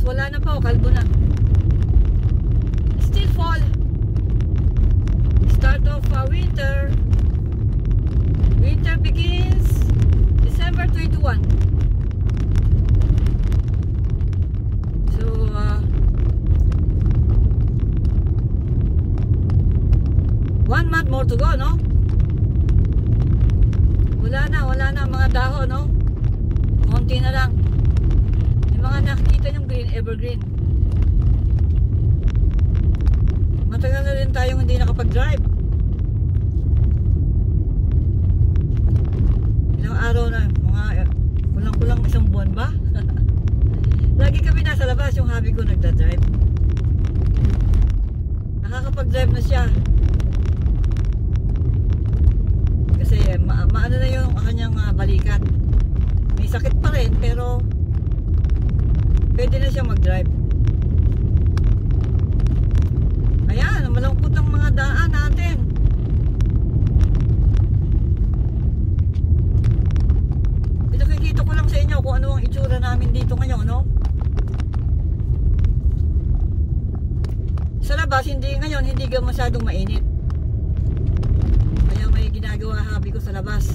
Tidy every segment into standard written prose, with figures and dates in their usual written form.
wala na po, kalbo na. Still fall. Start of winter. Winter begins December 21. So 1 month more to go, no? Wala na mga dahon, no? Konti na lang. Yung mga nakikita yung green, evergreen. Matagal na rin tayong hindi nakapag-drive. Ilang araw na, mga kulang-kulang isang buwan ba? Lagi kami nasa labas, yung hubby ko nagda-drive. Nakakapag-drive na siya. Kasi maano na yung kanyang balikat. May sakit pa rin pero pwede na siya mag-drive. Ayan, malungkot ang mga daan natin. Pinakikita ko lang sa inyo kung ano ang itsura namin dito ngayon, no? Sa labas, hindi ka masyadong mainit. Kaya may ginagawa hobby ko sa labas.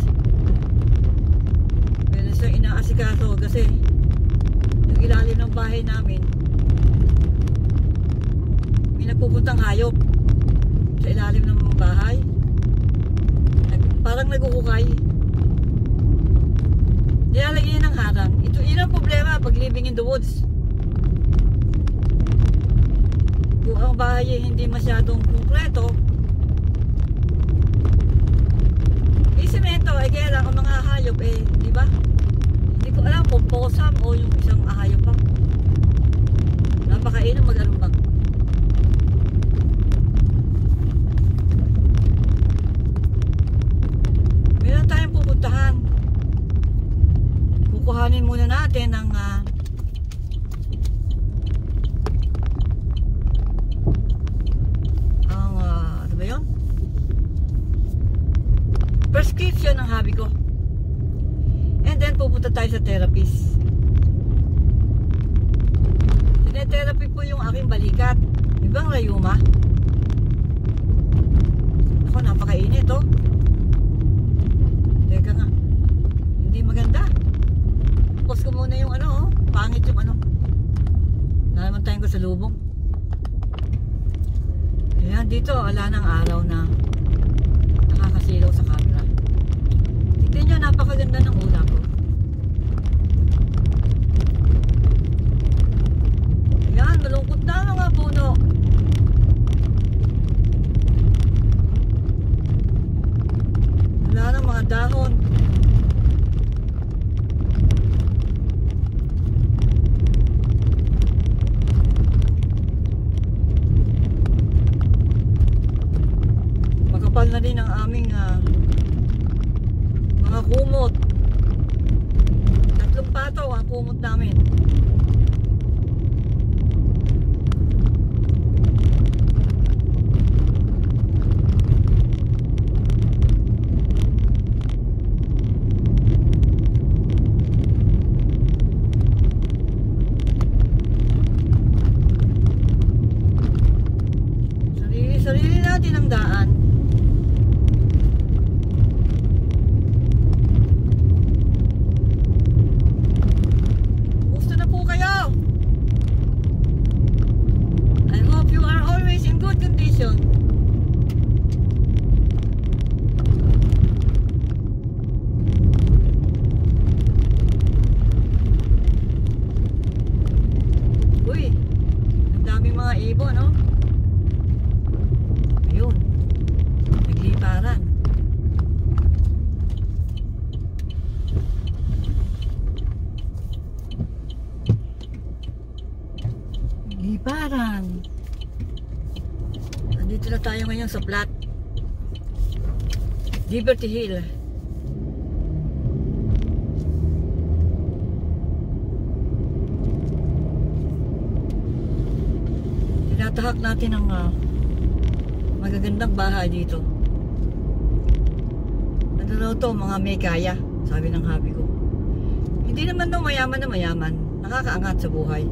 Meron siyang inaasikaso kasi yung ilalim ng bahay namin may nagpupuntang hayop sa ilalim ng bahay. Parang nagukukay. Nilalagyan ng harang. Yun ang problema pag living in the woods. Kung ang bahay ay hindi masyadong konkreto, semento, ay kaya lang ang mga hayop di ba? Hindi ko alam kung possum o yung isang hayop pa. Napakainam mag-arumbang. Meron tayong pupuntahan. Kukuhanin muna natin ang ano ba yun? Prescription ng hobby ko. And then pupunta tayo sa therapist. Sinetherapy po yung aking balikat. Ibang rayuma. Ako, napakainit, oh. Teka nga, hindi maganda. Pause ko muna yung ano, oh. Pangit yung ano. Nalaman tayong kasalubong. Ayan, dito wala ng araw na nakakasilaw sa camera. Tignan nyo, napakaganda ng ulap ko. Ayan, malungkot na mga puno. Wala ng mga dahon. Makapal na din ang aming mga kumot. 3 pataw ang kumot namin. Sarili natin ang daan. Ibon, no? Ayun, nagliparan. Nagliparan. Andito na tayo ngayon sa flat Liberty Hill. Tinatahak natin ang magagandang bahay dito. Ano raw to, mga may kaya, sabi ng hobby ko. Hindi naman daw mayaman na mayaman, nakakaangat sa buhay.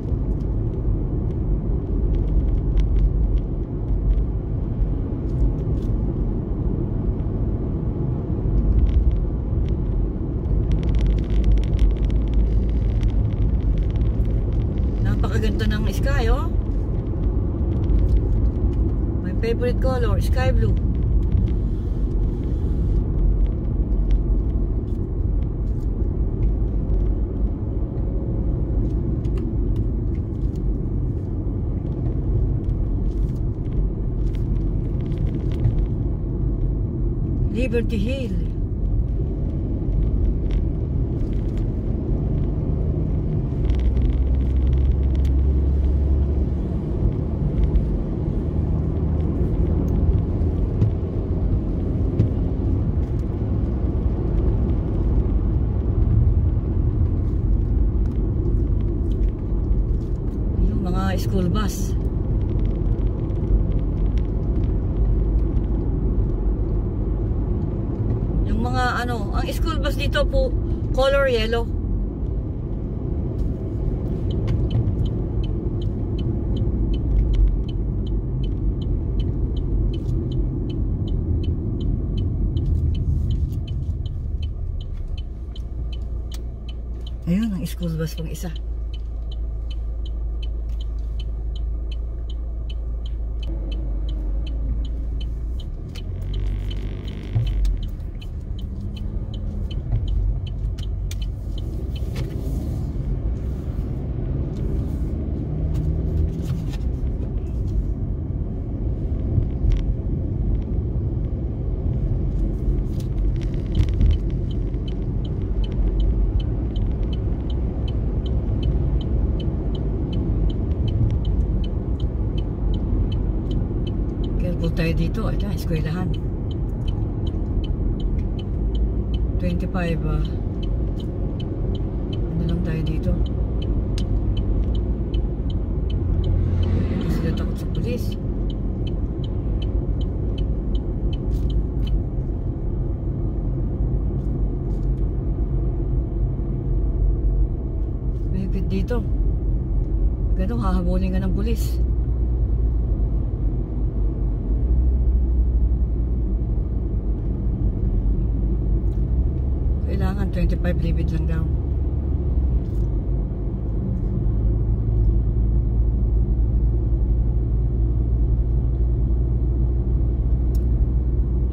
napakaganda ng sky, oh. My favorite color, sky blue. Liberty Hill. Yung mga school bus. Ang school bus dito po color yellow. Ayun ang school bus pang isa. Careful tayo dito. Ito ang eskwelahan. 25 ano lang tayo dito. Hindi sila takot sa pulis. Mahigpit dito. Ganun, hahabulin ka ng pulis. Kailangan 25 limit lang daw.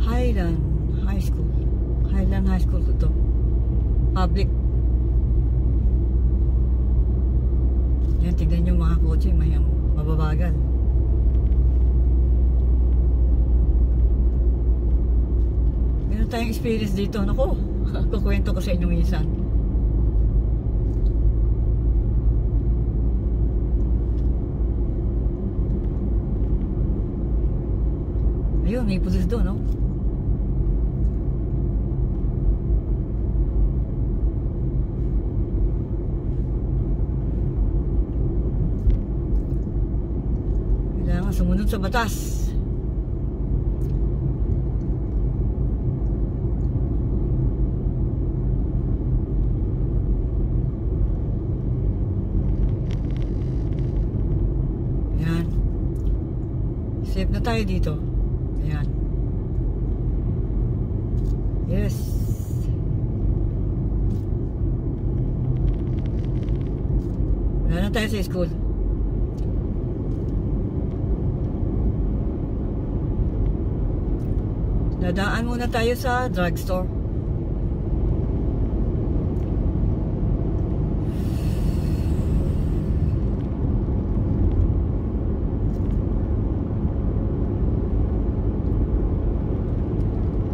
Highland High School. Highland High School to. Public. Yan, tignan yung mga kotse, may mababagal. Meron tayong experience dito. Naku, kukwento ko sa inyo minsan. Ayun, may pulis doon, no? Kailangan sumunod sa batas. Safe na tayo dito. Ayan. Yes. Wala na tayo sa school. Dadaan muna tayo sa drugstore.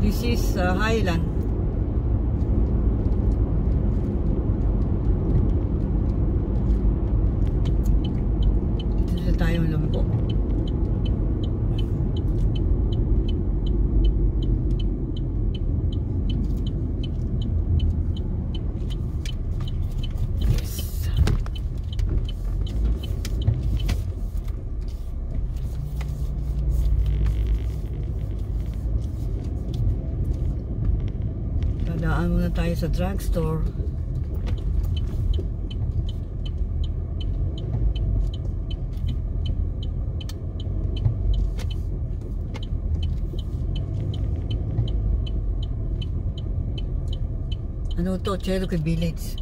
This is Highland. Dito na tayo lumpo. Daan muna tayo sa drugstore. Ano to? Cherokee Village.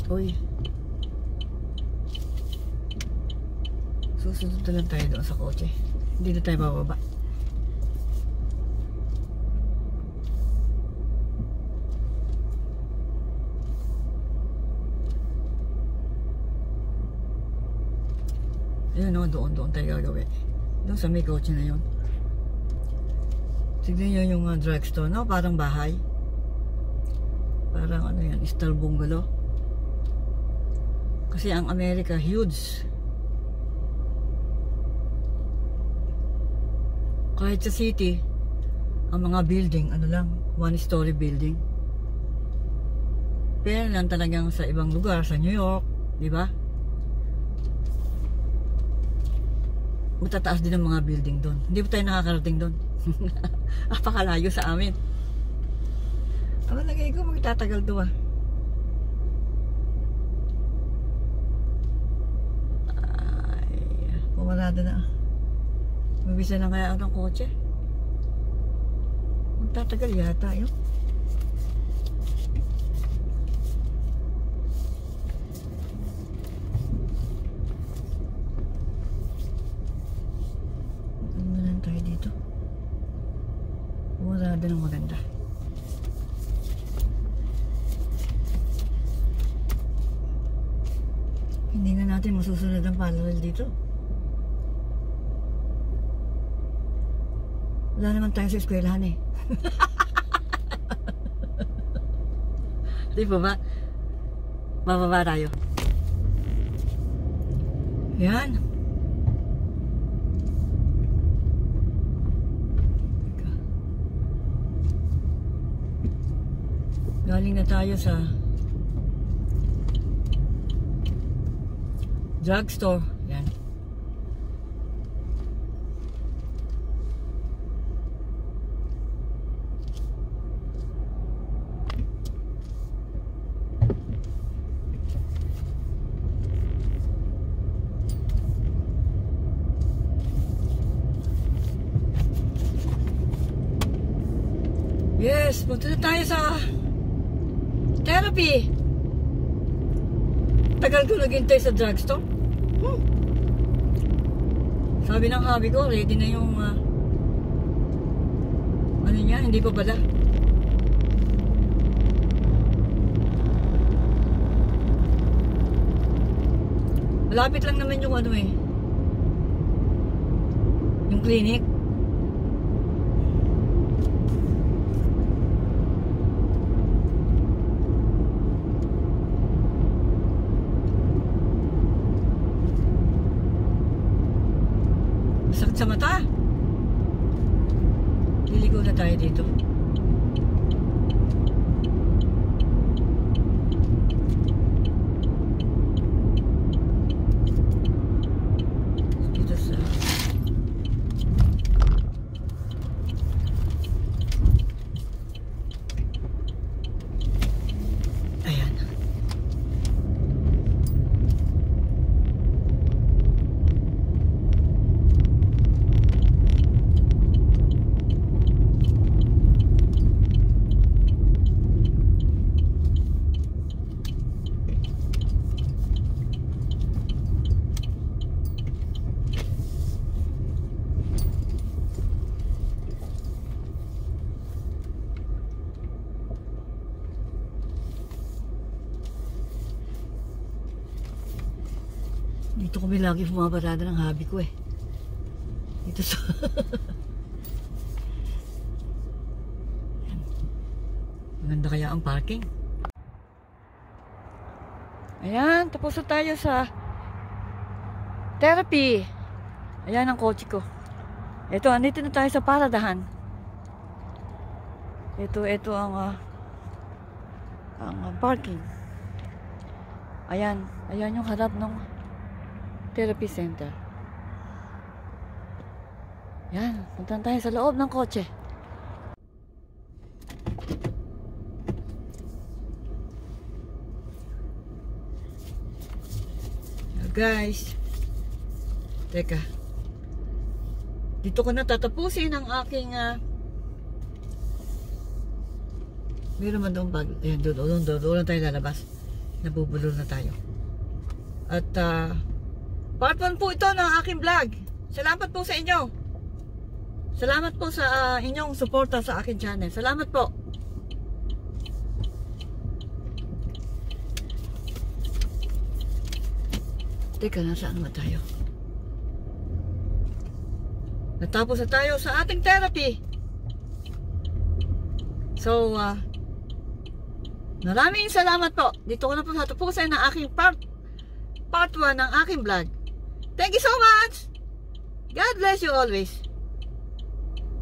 Uy. Susunod na lang tayo doon sa kotse. Hindi na tayo bababa. Ayun o, doon tayo gagawin. Doon sa may kotse na yun. Tignan nyo yung drugstore, no? Parang bahay. Parang ano yan, style bungalow. Kasi ang America, huge. Kahit sa city, ang mga building, ano lang, one-story building. Pero lang talagang sa ibang lugar, sa New York, di ba? Magtataas din ang mga building doon. Hindi pa tayo nakakarating doon. Apakalayo sa amin. Ang lagay ko, magtatagal to ah. Ay, pumarada na. Mabisa na kaya ako ng kotse. Magtatagal yata yun. Pumarada ng maganda. Hindi na natin masusunod ang parallel dito. Wala naman tayo sa eskwelahan eh. Di ba ba? Bababa tayo. Yan. Galing na tayo sa drugstore. Yan. Yes, punta na tayo sa therapy. Tagal ko naghintay sa drugstore. Sabi ng hubby ko, ready na yung ano niya, hindi pa pala. Malapit lang naman yung ano eh, yung clinic. Sakit sa mata. Liligo na tayo dito. Dito sa ayan. Dito kami lagi pumaparada ng hobby ko eh. Dito sa maganda kaya ang parking. Ayan, tapos na tayo sa therapy. Ayan ang kotse ko. Ito, andito na tayo sa paradahan. Ito ang parking. Ayan yung harap ng therapy center. Yan, punta tayo sa loob ng kotse. Hello guys. Teka. Dito ko na tatapusin ang aking meron man doon bag. Ayan, doon tayo lalabas. nabubulol na tayo. At part 1 po ito ng aking vlog. Salamat po sa inyo. Salamat po sa inyong suporta sa aking channel. Salamat po. Teka, nasaan naman tayo? Natapos na tayo sa ating therapy. So, maraming salamat po. Dito ko na po tapusin ng aking part 1 ng aking vlog. Thank you so much. God bless you always.